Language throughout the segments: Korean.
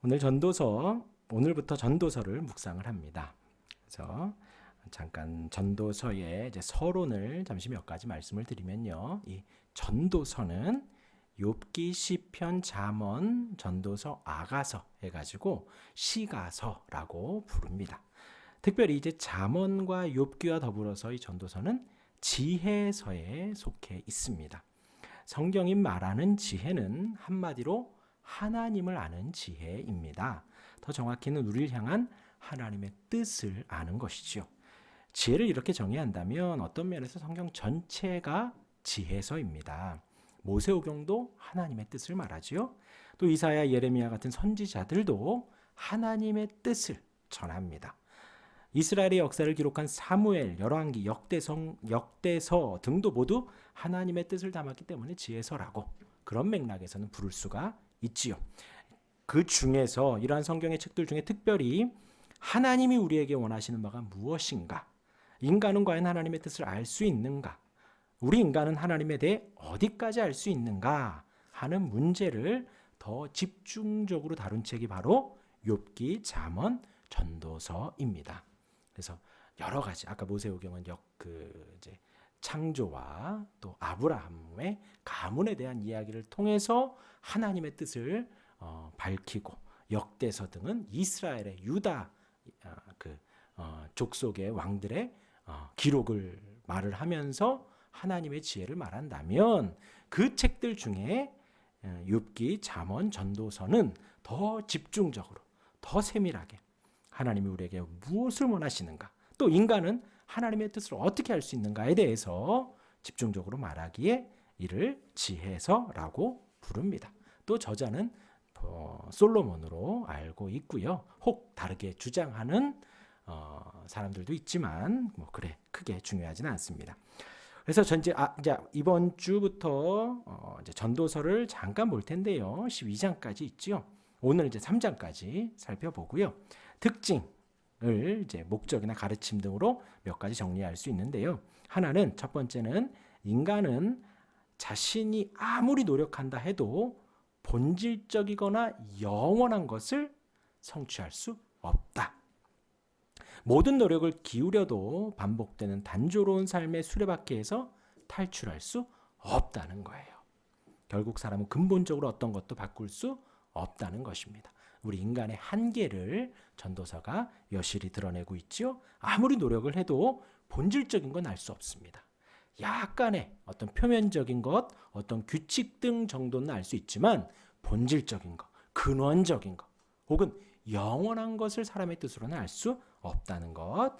오늘부터 전도서를 묵상을 합니다. 그래서 잠깐 전도서의 이제 서론을 잠시 몇 가지 말씀을 드리면요. 이 전도서는 욥기, 시편, 잠언, 전도서, 아가서 해가지고 시가서라고 부릅니다. 특별히 이제 잠언과 욥기와 더불어서 이 전도서는 지혜서에 속해 있습니다. 성경이 말하는 지혜는 한마디로 하나님을 아는 지혜입니다. 더 정확히는 우리를 향한 하나님의 뜻을 아는 것이지요. 지혜를 이렇게 정의한다면 어떤 면에서 성경 전체가 지혜서입니다. 모세오경도 하나님의 뜻을 말하지요. 또 이사야, 예레미야 같은 선지자들도 하나님의 뜻을 전합니다. 이스라엘의 역사를 기록한 사무엘, 열왕기, 역대서 등도 모두 하나님의 뜻을 담았기 때문에 지혜서라고 그런 맥락에서는 부를 수가 있지요. 그 중에서 이러한 성경의 책들 중에 특별히 하나님이 우리에게 원하시는 바가 무엇인가? 인간은 과연 하나님의 뜻을 알 수 있는가? 우리 인간은 하나님에 대해 어디까지 알 수 있는가? 하는 문제를 더 집중적으로 다룬 책이 바로 욥기, 잠언, 전도서입니다. 그래서 여러 가지 아까 모세오경은 이제 창조와 또 아브라함의 가문에 대한 이야기를 통해서 하나님의 뜻을 밝히고, 역대서 등은 이스라엘의 유다 족속의 왕들의 기록을 말을 하면서 하나님의 지혜를 말한다면, 그 책들 중에 욥기, 잠언, 전도서는 더 집중적으로, 더 세밀하게 하나님이 우리에게 무엇을 원하시는가, 또 인간은 하나님의 뜻을 어떻게 할 수 있는가에 대해서 집중적으로 말하기에 이를 지혜서라고 부릅니다. 또 저자는 솔로몬으로 알고 있고요. 혹 다르게 주장하는 사람들도 있지만 그래 크게 중요하지는 않습니다. 그래서 이제 이번 주부터 이제 전도서를 잠깐 볼 텐데요. 12장까지 있지요. 오늘 이제 3장까지 살펴보고요. 특징을 이제 목적이나 가르침 등으로 몇 가지 정리할 수 있는데요. 하나는, 첫 번째는 인간은 자신이 아무리 노력한다 해도 본질적이거나 영원한 것을 성취할 수 없다. 모든 노력을 기울여도 반복되는 단조로운 삶의 수레바퀴에서 탈출할 수 없다는 거예요. 결국 사람은 근본적으로 어떤 것도 바꿀 수 없다는 것입니다. 우리 인간의 한계를 전도서가 여실히 드러내고 있지요. 아무리 노력을 해도 본질적인 건 알 수 없습니다. 약간의 어떤 표면적인 것, 어떤 규칙 등 정도는 알 수 있지만 본질적인 것, 근원적인 것, 혹은 영원한 것을 사람의 뜻으로는 알 수 없다는 것.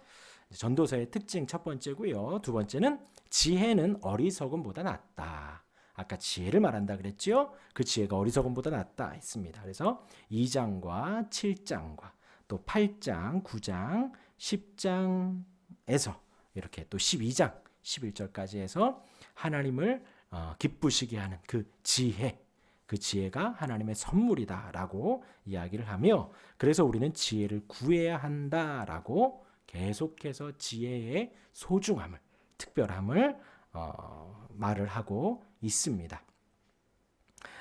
전도서의 특징 첫 번째고요. 두 번째는 지혜는 어리석음보다 낫다. 아까 지혜를 말한다 그랬지요? 그 지혜가 어리석음보다 낫다 했습니다. 그래서 2장과 7장과 또 8장, 9장, 10장에서 이렇게 또 12장, 11절까지 해서 하나님을 기쁘시게 하는 그 지혜가 하나님의 선물이다라고 이야기를 하며, 그래서 우리는 지혜를 구해야 한다라고 계속해서 지혜의 소중함을, 특별함을 말을 하고 있습니다.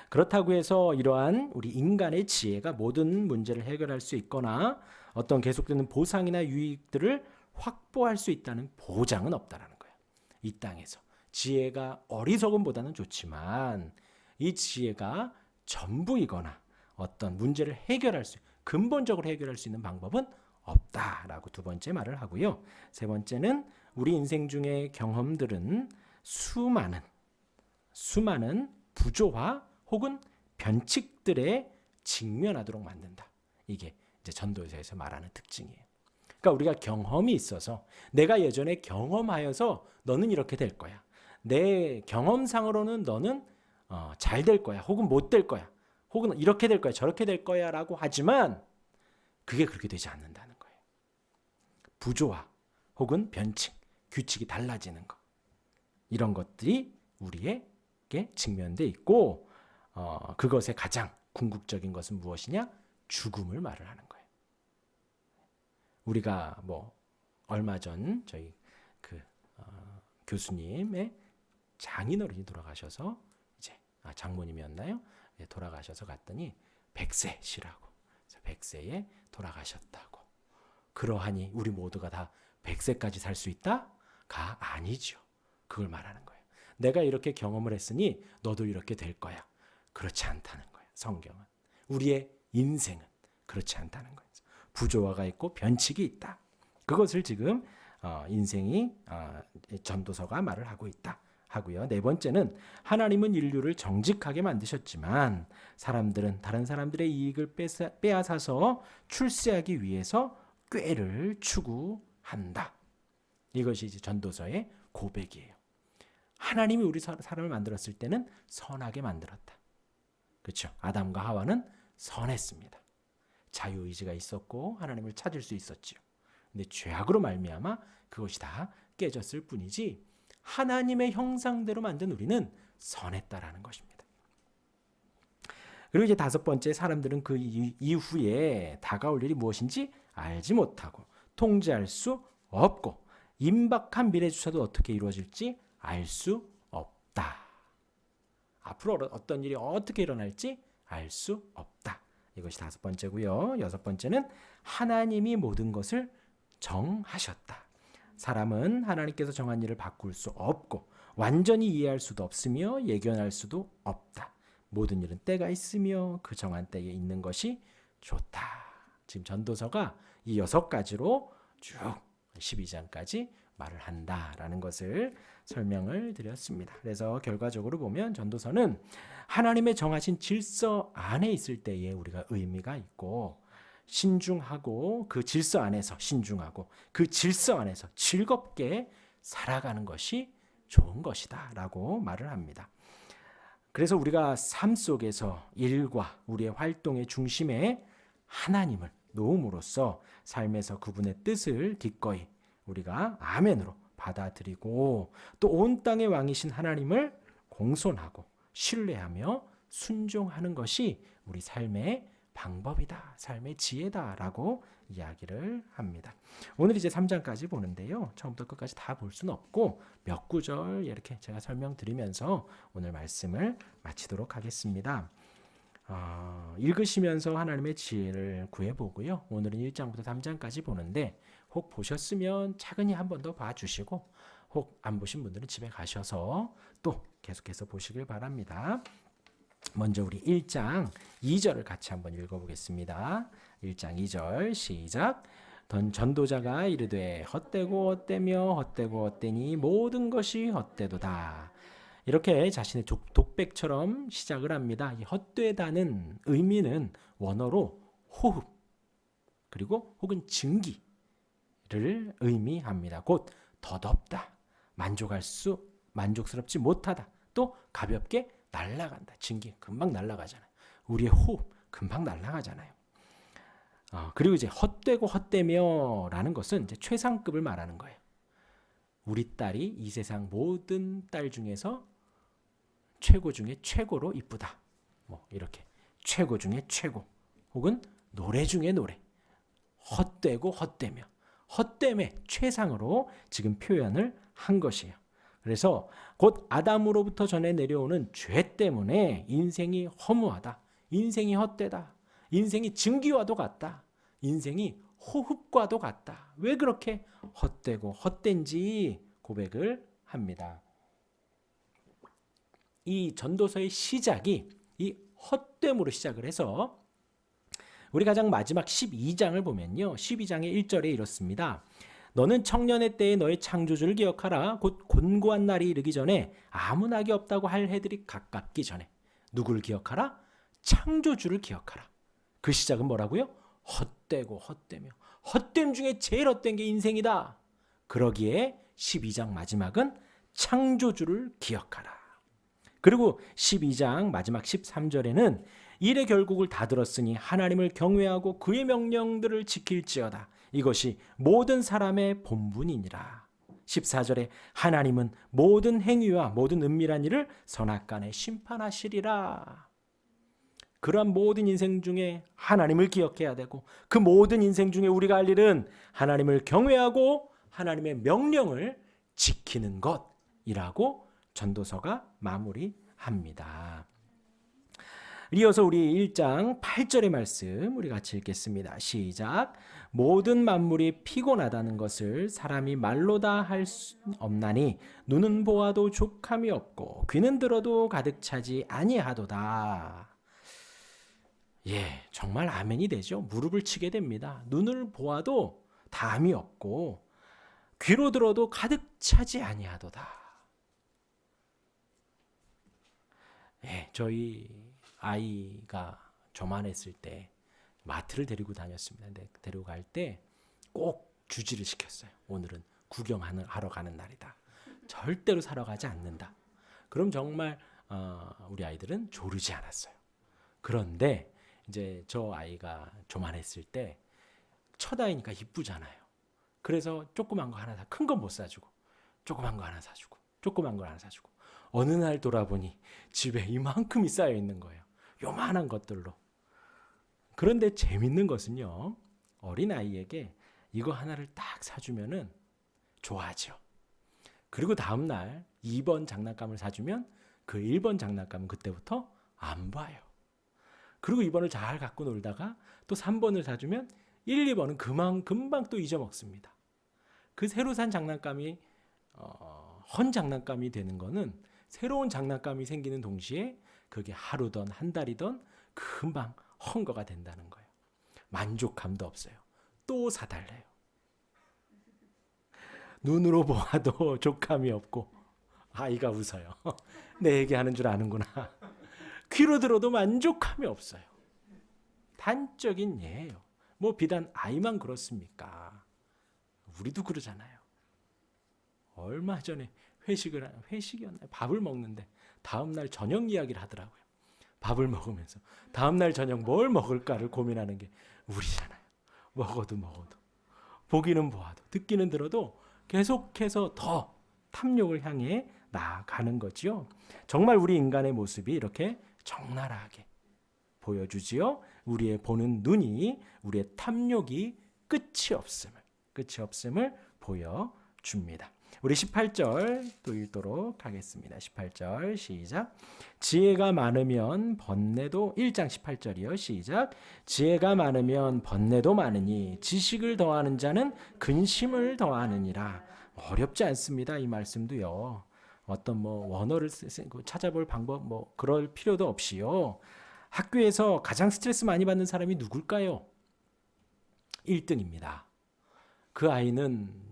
그렇다고 해서 이러한 우리 인간의 지혜가 모든 문제를 해결할 수 있거나 어떤 계속되는 보상이나 유익들을 확보할 수 있다는 보장은 없다라는 거예요. 이 땅에서 지혜가 어리석음보다는 좋지만 이 지혜가 전부이거나 어떤 문제를 근본적으로 해결할 수 있는 방법은 없다라고 두 번째 말을 하고요. 세 번째는 우리 인생 중의 경험들은 수많은 부조화 혹은 변칙들에 직면하도록 만든다. 이게 이제 전도서에서 말하는 특징이에요. 그러니까 우리가 경험이 있어서, 내가 예전에 경험하여서 너는 이렇게 될 거야, 내 경험상으로는 너는 잘 될 거야, 혹은 못 될 거야, 혹은 이렇게 될 거야, 저렇게 될 거야 라고 하지만 그게 그렇게 되지 않는다는 거예요. 부조화 혹은 변칙, 규칙이 달라지는 것, 이런 것들이 우리에게 직면돼 있고, 그것의 가장 궁극적인 것은 무엇이냐? 죽음을 말을 하는 거예요. 우리가 얼마 전 저희 교수님의 장인어른이 돌아가셔서, 이제 장모님이었나요? 돌아가셔서 갔더니 100세시라고 100세에 돌아가셨다고. 그러하니 우리 모두가 다 100세까지 살 수 있다?가 아니죠. 그걸 말하는 거예요. 내가 이렇게 경험을 했으니 너도 이렇게 될 거야. 그렇지 않다는 거예요. 성경은. 우리의 인생은 그렇지 않다는 거예요. 부조화가 있고 변칙이 있다. 그것을 지금 인생이 전도서가 말을 하고 있다 하고요. 네 번째는 하나님은 인류를 정직하게 만드셨지만 사람들은 다른 사람들의 이익을 빼앗아서 출세하기 위해서 꾀를 추구한다. 이것이 이제 전도서의 고백이에요. 하나님이 우리 사람을 만들었을 때는 선하게 만들었다. 그렇죠? 아담과 하와는 선했습니다. 자유의지가 있었고 하나님을 찾을 수 있었지요. 근데 죄악으로 말미암아 그것이 다 깨졌을 뿐이지 하나님의 형상대로 만든 우리는 선했다라는 것입니다. 그리고 이제 다섯 번째, 사람들은 그 이후에 다가올 일이 무엇인지 알지 못하고 통제할 수 없고 임박한 미래조차도 어떻게 이루어질지 알 수 없다. 앞으로 어떤 일이 어떻게 일어날지 알 수 없다. 이것이 다섯 번째고요. 여섯 번째는 하나님이 모든 것을 정하셨다. 사람은 하나님께서 정한 일을 바꿀 수 없고 완전히 이해할 수도 없으며 예견할 수도 없다. 모든 일은 때가 있으며 그 정한 때에 있는 것이 좋다. 지금 전도서가 이 6가지로 쭉 12장까지 말을 한다라는 것을 설명을 드렸습니다. 그래서 결과적으로 보면 전도서는 하나님의 정하신 질서 안에 있을 때에 우리가 의미가 있고 신중하고 그 질서 안에서 신중하고 그 질서 안에서 즐겁게 살아가는 것이 좋은 것이다 라고 말을 합니다. 그래서 우리가 삶 속에서 일과 우리의 활동의 중심에 하나님을 놓음으로써 삶에서 그분의 뜻을 기꺼이 우리가 아멘으로 받아들이고 또 온 땅의 왕이신 하나님을 공손하고 신뢰하며 순종하는 것이 우리 삶의 방법이다, 삶의 지혜다라고 이야기를 합니다. 오늘 이제 3장까지 보는데요. 처음부터 끝까지 다 볼 수는 없고 몇 구절 이렇게 제가 설명드리면서 오늘 말씀을 마치도록 하겠습니다. 읽으시면서 하나님의 지혜를 구해보고요. 오늘은 1장부터 3장까지 보는데 혹 보셨으면 차근히 한 번 더 봐주시고 혹 안 보신 분들은 집에 가셔서 또 계속해서 보시길 바랍니다. 먼저 우리 1장 2절을 같이 한번 읽어보겠습니다. 1장 2절 시작. 전도자가 이르되 헛되고 헛되며 헛되고 헛되니 모든 것이 헛되도다. 이렇게 자신의 독백처럼 시작을 합니다. 이 헛되다는 의미는 원어로 호흡 그리고 혹은 증기를 의미합니다. 곧 더덥다, 만족스럽지 못하다, 또 가볍게 날아간다. 증기 금방 날아가잖아요. 우리의 호흡 금방 날아가잖아요. 그리고 이제 헛되고 헛되며라는 것은 이제 최상급을 말하는 거예요. 우리 딸이 이 세상 모든 딸 중에서 최고 중에 최고로 이쁘다. 뭐 이렇게 최고 중에 최고 혹은 노래 중에 노래. 헛되고 헛되며 헛됨의 최상으로 지금 표현을 한 것이에요. 그래서 곧 아담으로부터 전해 내려오는 죄 때문에 인생이 허무하다. 인생이 헛되다. 인생이 증기와도 같다. 인생이 호흡과도 같다. 왜 그렇게 헛되고 헛된지 고백을 합니다. 이 전도서의 시작이 이 헛됨으로 시작을 해서 우리 가장 마지막 12장을 보면요. 12장의 1절에 이렇습니다. 너는 청년의 때에 너의 창조주를 기억하라. 곧 곤고한 날이 이르기 전에 아무 낙이 없다고 할 해들이 가깝기 전에. 누구를 기억하라? 창조주를 기억하라. 그 시작은 뭐라고요? 헛되고 헛되며 헛됨 중에 제일 헛된 게 인생이다. 그러기에 12장 마지막은 창조주를 기억하라. 그리고 12장 마지막 13절에는 일의 결국을 다 들었으니 하나님을 경외하고 그의 명령들을 지킬지어다. 이것이 모든 사람의 본분이니라. 14절에 하나님은 모든 행위와 모든 은밀한 일을 선악간에 심판하시리라. 그러한 모든 인생 중에 하나님을 기억해야 되고 그 모든 인생 중에 우리가 할 일은 하나님을 경외하고 하나님의 명령을 지키는 것이라고 전도서가 마무리합니다. 이어서 우리 1장 8절의 말씀 우리 같이 읽겠습니다. 시작. 모든 만물이 피곤하다는 것을 사람이 말로 다 할 수 없나니 눈은 보아도 족함이 없고 귀는 들어도 가득 차지 아니하도다. 예, 정말 아멘이 되죠. 무릎을 치게 됩니다. 눈을 보아도 담이 없고 귀로 들어도 가득 차지 아니하도다. 예, 저희 아이가 조만했을 때 마트를 데리고 다녔습니다. 근데 데리고 갈 때 꼭 주지를 시켰어요. 오늘은 구경하러 가는 날이다. 절대로 사러 가지 않는다. 그럼 정말 우리 아이들은 조르지 않았어요. 그런데 이제 저 아이가 조만했을 때 첫 아이니까 이쁘잖아요. 그래서 조그만 거 하나 사, 큰 건 못 사주고 조그만 거 하나 사주고 조그만 거 하나 사주고 어느 날 돌아보니 집에 이만큼이 쌓여 있는 거예요. 요만한 것들로. 그런데 재밌는 것은요, 어린아이에게 이거 하나를 딱 사주면은 좋아하죠. 그리고 다음날 2번 장난감을 사주면 그 1번 장난감은 그때부터 안 봐요. 그리고 2번을 잘 갖고 놀다가 또 3번을 사주면 1, 2번은 금방 또 잊어먹습니다. 그 새로 산 장난감이 헌 장난감이 되는 거는 새로운 장난감이 생기는 동시에 그게 하루든 한 달이든 금방 헌거가 된다는 거예요. 만족감도 없어요. 또 사달래요. 눈으로 보아도 족함이 없고 아이가 웃어요. 내 얘기하는 줄 아는구나. 귀로 들어도 만족함이 없어요. 단적인 예예요. 뭐 비단 아이만 그렇습니까? 우리도 그러잖아요. 얼마 전에 회식이었나요? 밥을 먹는데 다음날 저녁 이야기를 하더라고요. 밥을 먹으면서 다음날 저녁 뭘 먹을까를 고민하는 게 우리잖아요. 먹어도 보기는 보아도 듣기는 들어도 계속해서 더 탐욕을 향해 나아가는 거지요. 정말 우리 인간의 모습이 이렇게 적나라하게 보여주지요. 우리의 보는 눈이, 우리의 탐욕이 끝이 없음을 보여줍니다. 우리 18절 또 읽도록 하겠습니다. 18절 시작. 지혜가 많으면 번뇌도 1장 18절이요. 시작. 지혜가 많으면 번뇌도 많으니 지식을 더하는 자는 근심을 더하느니라. 어렵지 않습니다. 이 말씀도요. 어떤 원어를 찾아볼 방법 그럴 필요도 없이요. 학교에서 가장 스트레스 많이 받는 사람이 누굴까요? 1등입니다. 그 아이는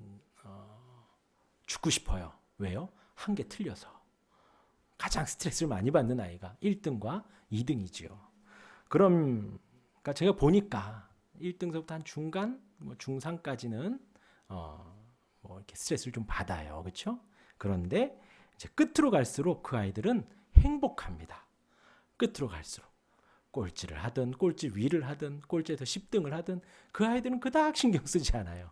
죽고 싶어요. 왜요? 한 개 틀려서. 가장 스트레스를 많이 받는 아이가 1등과 2등이지요. 그러니까 제가 보니까 1등서부터 한 중간, 중상까지는 이렇게 스트레스를 좀 받아요. 그렇죠? 그런데 이제 끝으로 갈수록 그 아이들은 행복합니다. 끝으로 갈수록. 꼴찌를 하든 꼴찌 위를 하든 꼴찌에서 10등을 하든 그 아이들은 그닥 신경 쓰지 않아요.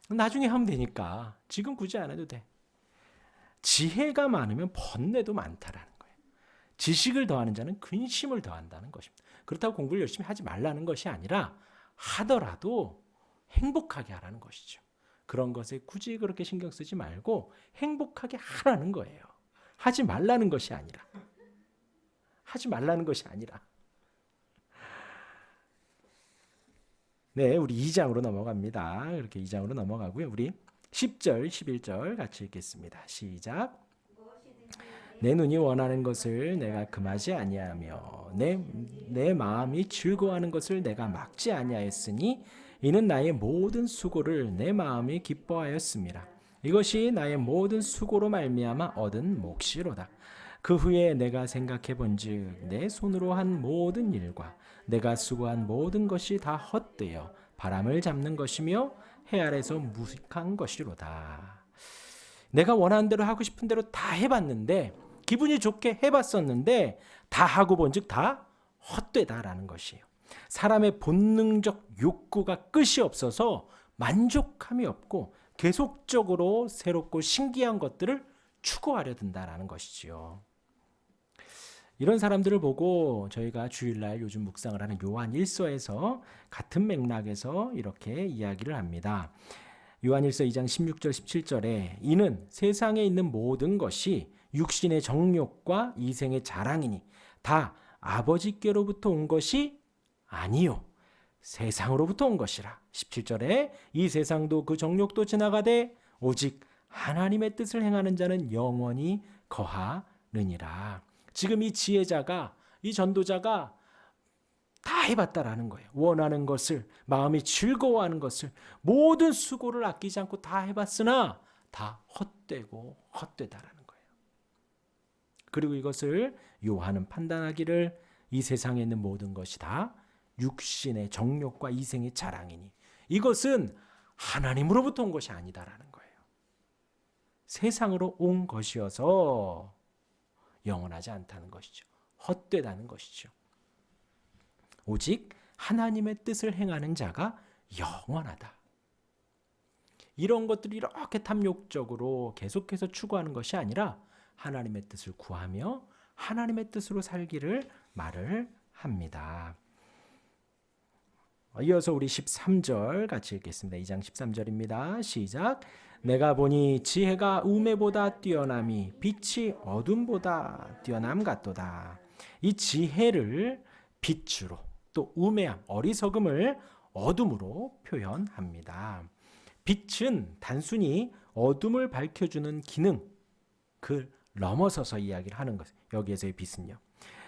나중에 하면 되니까 지금 굳이 안 해도 돼. 지혜가 많으면 번뇌도 많다라는 거예요. 지식을 더하는 자는 근심을 더한다는 것입니다. 그렇다고 공부를 열심히 하지 말라는 것이 아니라 하더라도 행복하게 하라는 것이죠. 그런 것에 굳이 그렇게 신경 쓰지 말고 행복하게 하라는 거예요. 하지 말라는 것이 아니라. 네, 우리 2장으로 넘어갑니다. 이렇게 2장으로 넘어가고요. 우리 10절, 11절 같이 읽겠습니다. 시작. 내 눈이 원하는 것을 내가 금하지 아니하며 내 마음이 즐거워하는 것을 내가 막지 아니하였으니 이는 나의 모든 수고를 내 마음이 기뻐하였습니다. 이것이 나의 모든 수고로 말미암아 얻은 몫이로다. 그 후에 내가 생각해 본즉 내 손으로 한 모든 일과 내가 수고한 모든 것이 다 헛되어 바람을 잡는 것이며 해 아래서 무식한 것이로다. 내가 원하는 대로 하고 싶은 대로 다 해봤는데 기분이 좋게 해봤었는데 다 하고 본즉 다 헛되다라는 것이에요. 사람의 본능적 욕구가 끝이 없어서 만족함이 없고 계속적으로 새롭고 신기한 것들을 추구하려 든다라는 것이지요. 이런 사람들을 보고 저희가 주일날 요즘 묵상을 하는 요한 1서에서 같은 맥락에서 이렇게 이야기를 합니다. 요한 1서 2장 16절 17절에 이는 세상에 있는 모든 것이 육신의 정욕과 이생의 자랑이니 다 아버지께로부터 온 것이 아니요 세상으로부터 온 것이라. 17절에 이 세상도 그 정욕도 지나가되 오직 하나님의 뜻을 행하는 자는 영원히 거하느니라. 지금 이 지혜자가, 이 전도자가 다 해봤다라는 거예요. 원하는 것을, 마음이 즐거워하는 것을, 모든 수고를 아끼지 않고 다 해봤으나 다 헛되고 헛되다라는 거예요. 그리고 이것을 요한은 판단하기를 이 세상에 있는 모든 것이 다 육신의 정욕과 이생의 자랑이니 이것은 하나님으로부터 온 것이 아니다라는 거예요. 세상으로 온 것이어서 영원하지 않다는 것이죠. 헛되다는 것이죠. 오직 하나님의 뜻을 행하는 자가 영원하다. 이런 것들이 이렇게 탐욕적으로 계속해서 추구하는 것이 아니라 하나님의 뜻을 구하며 하나님의 뜻으로 살기를 말을 합니다. 이어서 우리 13절 같이 읽겠습니다. 2장 13절입니다. 시작. 내가 보니 지혜가 우매보다 뛰어남이 빛이 어둠보다 뛰어남 같도다. 이 지혜를 빛으로 또 우매함, 어리석음을 어둠으로 표현합니다. 빛은 단순히 어둠을 밝혀주는 기능, 그 넘어서서 이야기를 하는 것. 여기에서의 빛은요.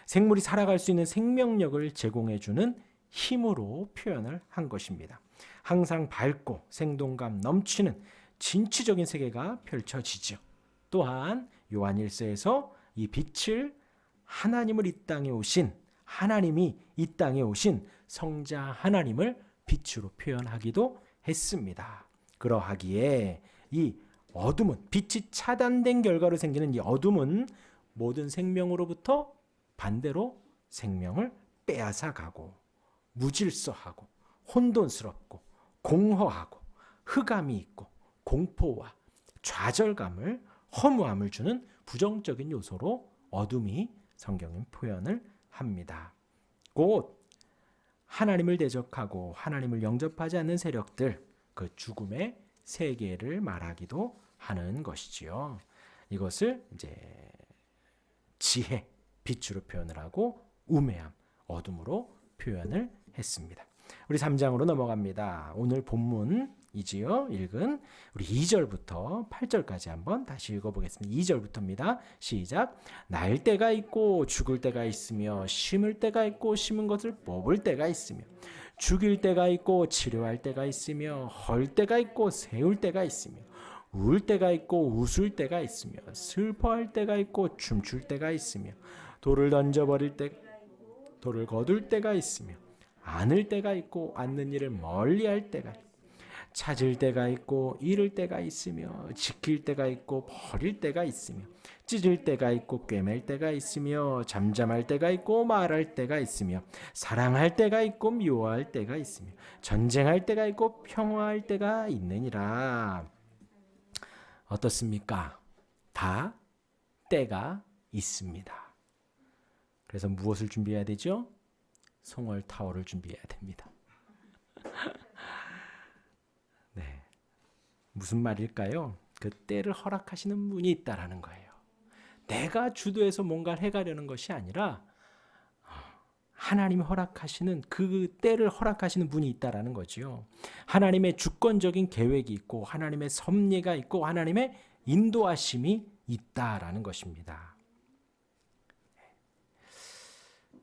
생물이 살아갈 수 있는 생명력을 제공해주는 힘으로 표현을 한 것입니다. 항상 밝고 생동감 넘치는 진취적인 세계가 펼쳐지죠. 또한 요한 1서에서 이 빛을 하나님을 이 땅에 오신, 하나님이 이 땅에 오신 성자 하나님을 빛으로 표현하기도 했습니다. 그러하기에 이 어둠은, 빛이 차단된 결과로 생기는 이 어둠은 모든 생명으로부터 반대로 생명을 빼앗아 가고 무질서하고 혼돈스럽고 공허하고 흑암이 있고 공포와 좌절감을, 허무함을 주는 부정적인 요소로 어둠이 성경은 표현을 합니다. 곧 하나님을 대적하고 하나님을 영접하지 않는 세력들, 그 죽음의 세계를 말하기도 하는 것이지요. 이것을 이제 지혜, 빛으로 표현을 하고 우매함, 어둠으로 표현을 했습니다. 우리 3장으로 넘어갑니다. 오늘 본문이지요. 읽은 우리 2절부터 8절까지 한번 다시 읽어보겠습니다. 2절부터입니다. 시작. 날 때가 있고 죽을 때가 있으며 심을 때가 있고 심은 것을 뽑을 때가 있으며 죽일 때가 있고 치료할 때가 있으며 헐 때가 있고 세울 때가 있으며 울 때가 있고 웃을 때가 있으며 슬퍼할 때가 있고 춤출 때가 있으며 돌을 던져버릴 때, 돌을 거둘 때가 있으며 안을 때가 있고 않는 일을 멀리할 때가 있고 찾을 때가 있고 잃을 때가 있으며 지킬 때가 있고 버릴 때가 있으며 찢을 때가 있고 꿰맬 때가 있으며 잠잠할 때가 있고 말할 때가 있으며 사랑할 때가 있고 미워할 때가 있으며 전쟁할 때가 있고 평화할 때가 있느니라. 어떻습니까? 다 때가 있습니다. 그래서 무엇을 준비해야 되죠? 송월 타워를 준비해야 됩니다. 네, 무슨 말일까요? 그 때를 허락하시는 분이 있다라는 거예요. 내가 주도해서 뭔가를 해가려는 것이 아니라 하나님이 허락하시는, 그 때를 허락하시는 분이 있다라는 거죠. 하나님의 주권적인 계획이 있고 하나님의 섭리가 있고 하나님의 인도하심이 있다라는 것입니다.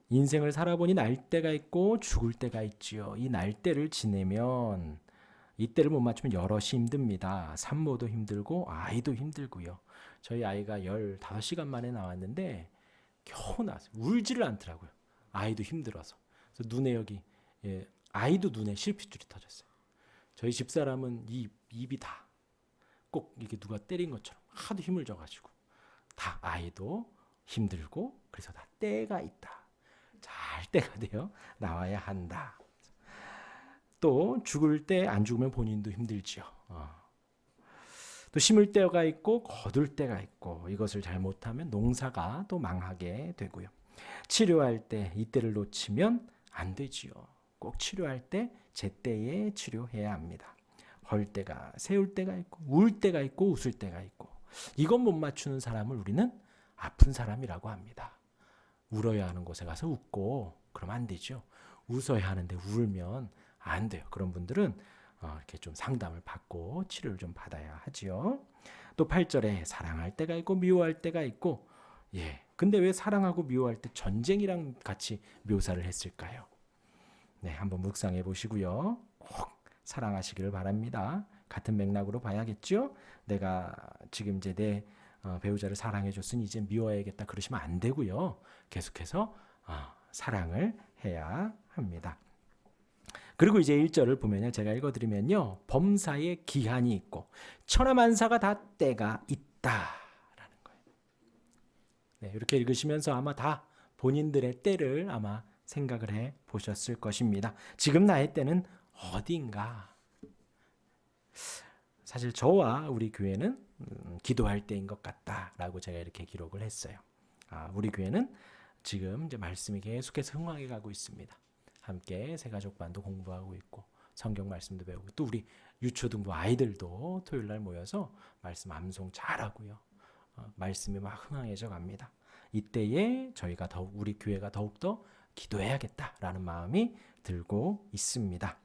인생을 살아보니 날 때가 있고 죽을 때가 있지요. 이 날 때를 지내면, 이 때를 못 맞추면 여럿이 힘듭니다. 산모도 힘들고 아이도 힘들고요. 저희 아이가 15시간 만에 나왔는데 겨우 나왔어요. 울지를 않더라고요. 아이도 힘들어서. 그래서 눈에 여기, 아이도 눈에 실핏줄이 터졌어요. 저희 집사람은 입이 다 꼭 이게 누가 때린 것처럼 하도 힘을 줘가지고 다 아이도 힘들고, 그래서 다 때가 있다. 잘 때가 되어 나와야 한다. 또 죽을 때 안 죽으면 본인도 힘들지요. 또 심을 때가 있고 거둘 때가 있고, 이것을 잘못하면 농사가 또 망하게 되고요. 치료할 때 이때를 놓치면 안 되지요. 꼭 치료할 때 제때에 치료해야 합니다. 헐 때가, 세울 때가 있고 울 때가 있고 웃을 때가 있고, 이것 못 맞추는 사람을 우리는 아픈 사람이라고 합니다. 울어야 하는 곳에 가서 웃고 그러면 안 되죠. 웃어야 하는데 울면 안 돼요. 그런 분들은 이렇게 좀 상담을 받고 치료를 좀 받아야 하지요. 또 8절에 사랑할 때가 있고 미워할 때가 있고, 근데 왜 사랑하고 미워할 때 전쟁이랑 같이 묘사를 했을까요? 네, 한번 묵상해 보시고요. 꼭 사랑하시기를 바랍니다. 같은 맥락으로 봐야겠죠? 내가 지금 이제 내 배우자를 사랑해 줬으니 이제 미워해야겠다 그러시면 안 되고요. 계속해서 사랑을 해야 합니다. 그리고 이제 1절을 보면요. 제가 읽어드리면요. 범사에 기한이 있고 천하만사가 다 때가 있다라는 거예요. 네, 이렇게 읽으시면서 아마 다 본인들의 때를 아마 생각을 해 보셨을 것입니다. 지금 나의 때는 어딘가? 사실 저와 우리 교회는 기도할 때인 것 같다라고 제가 이렇게 기록을 했어요. 우리 교회는 지금 이제 말씀이 계속해서 흥황해 가고 있습니다. 함께 새가족반도 공부하고 있고 성경 말씀도 배우고 또 우리 유초등부 아이들도 토요일 날 모여서 말씀 암송 잘하고요. 말씀이 막 흥황해져 갑니다. 이때에 저희가 더욱 우리 교회가 더욱더 기도해야겠다라는 마음이 들고 있습니다.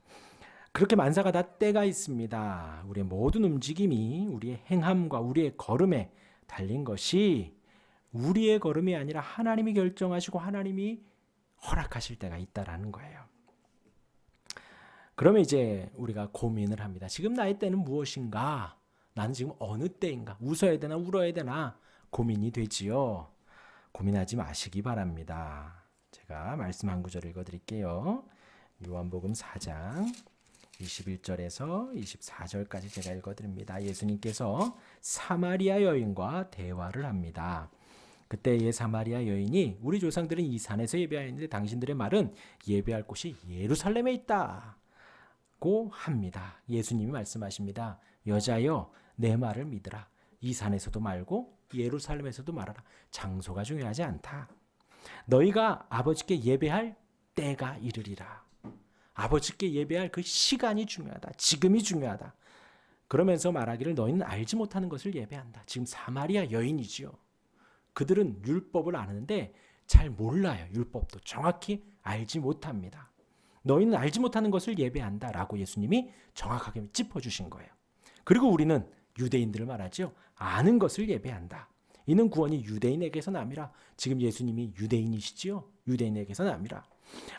그렇게 만사가 다 때가 있습니다. 우리의 모든 움직임이 우리의 행함과 우리의 걸음에 달린 것이 우리의 걸음이 아니라 하나님이 결정하시고 하나님이 허락하실 때가 있다라는 거예요. 그러면 이제 우리가 고민을 합니다. 지금 나의 때는 무엇인가? 나는 지금 어느 때인가? 웃어야 되나 울어야 되나? 고민이 되지요. 고민하지 마시기 바랍니다. 제가 말씀 한 구절 읽어드릴게요. 요한복음 4장 21절에서 24절까지 제가 읽어드립니다. 예수님께서 사마리아 여인과 대화를 합니다. 그때의 사마리아 여인이 우리 조상들은 이 산에서 예배하였는데 당신들의 말은 예배할 곳이 예루살렘에 있다고 합니다. 예수님이 말씀하십니다. 여자여 내 말을 믿으라. 이 산에서도 말고 예루살렘에서도 말하라. 장소가 중요하지 않다. 너희가 아버지께 예배할 때가 이르리라. 아버지께 예배할 그 시간이 중요하다. 지금이 중요하다. 그러면서 말하기를 너희는 알지 못하는 것을 예배한다. 지금 사마리아 여인이지요. 그들은 율법을 아는데 잘 몰라요. 율법도 정확히 알지 못합니다. 너희는 알지 못하는 것을 예배한다 라고 예수님이 정확하게 짚어주신 거예요. 그리고 우리는 유대인들을 말하죠. 아는 것을 예배한다. 이는 구원이 유대인에게서 남이라. 지금 예수님이 유대인이시지요. 유대인에게서 남이라.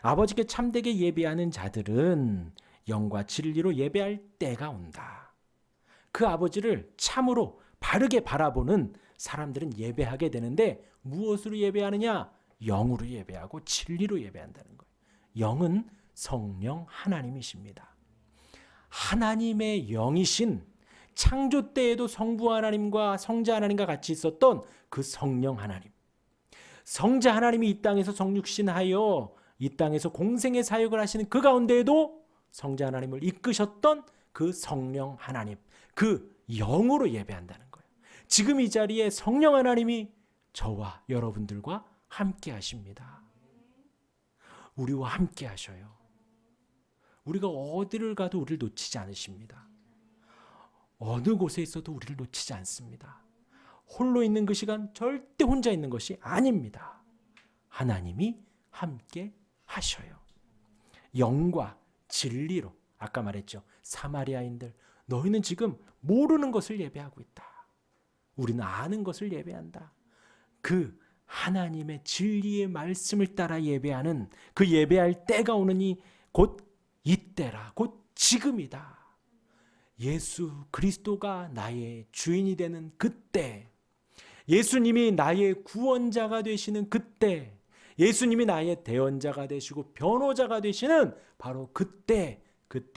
아버지께 참되게 예배하는 자들은 영과 진리로 예배할 때가 온다. 그 아버지를 참으로 바르게 바라보는 사람들은 예배하게 되는데 무엇으로 예배하느냐? 영으로 예배하고 진리로 예배한다는 거예요. 영은 성령 하나님이십니다. 하나님의 영이신 창조 때에도 성부 하나님과 성자 하나님과 같이 있었던 그 성령 하나님. 성자 하나님이 이 땅에서 성육신하여 이 땅에서 공생의 사역을 하시는 그 가운데에도 성자 하나님을 이끄셨던 그 성령 하나님, 그 영으로 예배한다는 거예요. 지금 이 자리에 성령 하나님이 저와 여러분들과 함께 하십니다. 우리와 함께 하셔요. 우리가 어디를 가도 우리를 놓치지 않으십니다. 어느 곳에 있어도 우리를 놓치지 않습니다. 홀로 있는 그 시간 절대 혼자 있는 것이 아닙니다. 하나님이 함께 하셔요. 영과 진리로, 아까 말했죠. 사마리아인들, 너희는 지금 모르는 것을 예배하고 있다. 우리는 아는 것을 예배한다. 그 하나님의 진리의 말씀을 따라 예배하는 그 예배할 때가 오느니 곧 이때라, 곧 지금이다. 예수 그리스도가 나의 주인이 되는 그때, 예수님이 나의 구원자가 되시는 그때, 예수님이 나의 대언자가 되시고 변호자가 되시는 바로 그때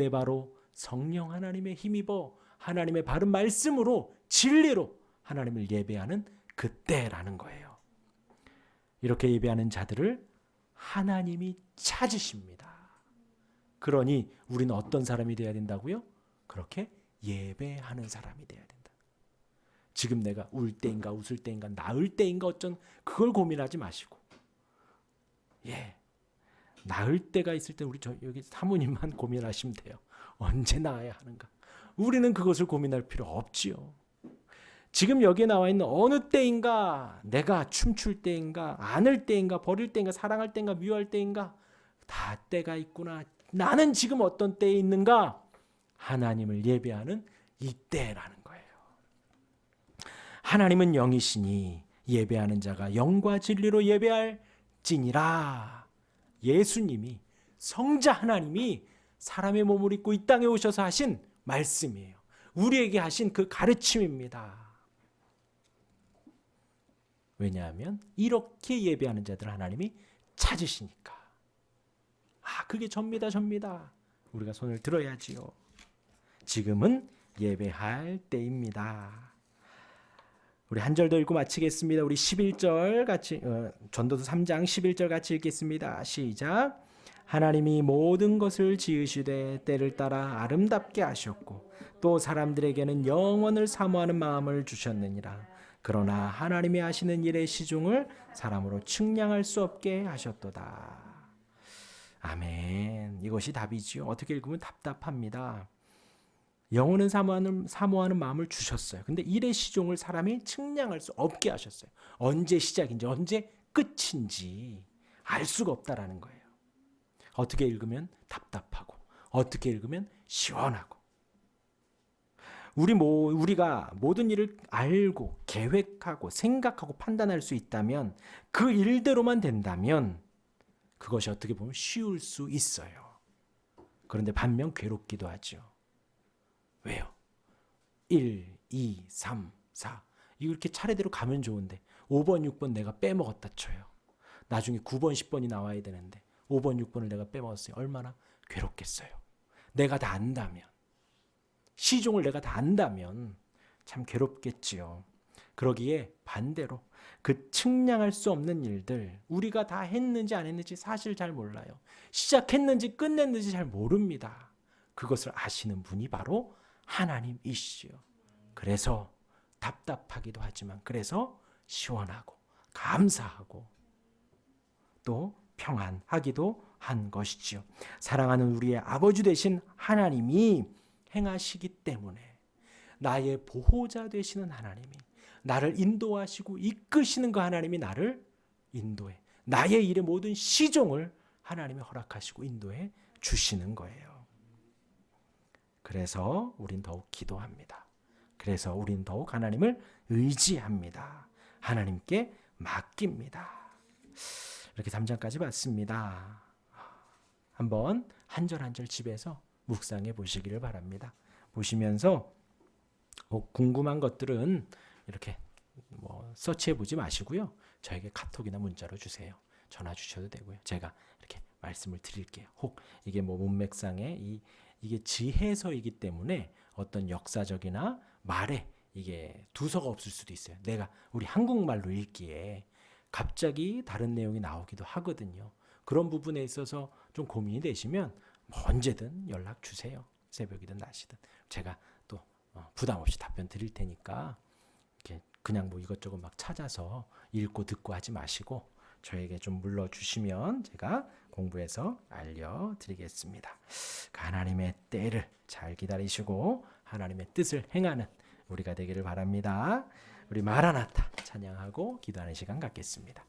바로 성령 하나님의 힘입어 하나님의 바른 말씀으로 진리로 하나님을 예배하는 그때라는 거예요. 이렇게 예배하는 자들을 하나님이 찾으십니다. 그러니 우리는 어떤 사람이 되어야 된다고요? 그렇게 예배하는 사람이 되어야 된다. 지금 내가 울 때인가 웃을 때인가 나을 때인가 어쩐 그걸 고민하지 마시고, 나을 때가 있을 때 우리 여기 사모님만 고민하시면 돼요. 언제 나아야 하는가? 우리는 그것을 고민할 필요 없지요. 지금 여기에 나와 있는 어느 때인가, 내가 춤출 때인가, 안을 때인가, 버릴 때인가, 사랑할 때인가, 미워할 때인가, 다 때가 있구나. 나는 지금 어떤 때에 있는가? 하나님을 예배하는 이때라는 거예요. 하나님은 영이시니 예배하는 자가 영과 진리로 예배할지니라. 예수님이, 성자 하나님이 사람의 몸을 입고 이 땅에 오셔서 하신 말씀이에요. 우리에게 하신 그 가르침입니다. 왜냐하면 이렇게 예배하는 자들 하나님이 찾으시니까. 그게 접니다. 우리가 손을 들어야지요. 지금은 예배할 때입니다. 우리 한 절 더 읽고 마치겠습니다. 우리 11절 같이 전도서 3장 11절 같이 읽겠습니다. 시작. 하나님이 모든 것을 지으시되 때를 따라 아름답게 하셨고 또 사람들에게는 영원을 사모하는 마음을 주셨느니라. 그러나 하나님이 하시는 일의 시종을 사람으로 측량할 수 없게 하셨도다. 아멘. 이것이 답이지요. 어떻게 읽으면 답답합니다. 영혼은 사모하는 마음을 주셨어요. 근데 일의 시종을 사람이 측량할 수 없게 하셨어요. 언제 시작인지 언제 끝인지 알 수가 없다라는 거예요. 어떻게 읽으면 답답하고 어떻게 읽으면 시원하고. 우리가 모든 일을 알고 계획하고 생각하고 판단할 수 있다면, 그 일대로만 된다면 그것이 어떻게 보면 쉬울 수 있어요. 그런데 반면 괴롭기도 하죠. 왜요? 1, 2, 3, 4 이거 이렇게 차례대로 가면 좋은데 5번, 6번 내가 빼먹었다 쳐요. 나중에 9번, 10번이 나와야 되는데 5번, 6번을 내가 빼먹었어요. 얼마나 괴롭겠어요. 내가 다 안다면, 시종을 내가 다 안다면 참 괴롭겠지요. 그러기에 반대로 그 측량할 수 없는 일들, 우리가 다 했는지 안 했는지 사실 잘 몰라요. 시작했는지 끝냈는지 잘 모릅니다. 그것을 아시는 분이 바로 하나님이시죠. 그래서 답답하기도 하지만 그래서 시원하고 감사하고 또 평안하기도 한 것이지요. 사랑하는 우리의 아버지 되신 하나님이 행하시기 때문에, 나의 보호자 되시는 하나님이, 나를 인도하시고 이끄시는 그 하나님이 나를 인도해, 나의 일의 모든 시종을 하나님이 허락하시고 인도해 주시는 거예요. 그래서 우린 더욱 기도합니다. 그래서 우린 더욱 하나님을 의지합니다. 하나님께 맡깁니다. 이렇게 3장까지 봤습니다. 한번 한 절 한 절 집에서 묵상해 보시기를 바랍니다. 보시면서 궁금한 것들은 이렇게 서치해 보지 마시고요. 저에게 카톡이나 문자로 주세요. 전화 주셔도 되고요. 제가 이렇게 말씀을 드릴게요. 혹 이게 문맥상에 이게 지혜서이기 때문에 어떤 역사적이나 말에 이게 두서가 없을 수도 있어요. 내가 우리 한국말로 읽기에 갑자기 다른 내용이 나오기도 하거든요. 그런 부분에 있어서 좀 고민이 되시면 언제든 연락 주세요. 새벽이든 낮이든 제가 또 부담 없이 답변 드릴 테니까 이렇게 그냥 이것저것 막 찾아서 읽고 듣고 하지 마시고 저에게 좀 물러주시면 제가 공부해서 알려드리겠습니다. 하나님의 때를 잘 기다리시고 하나님의 뜻을 행하는 우리가 되기를 바랍니다. 우리 마라나타 찬양하고 기도하는 시간 갖겠습니다.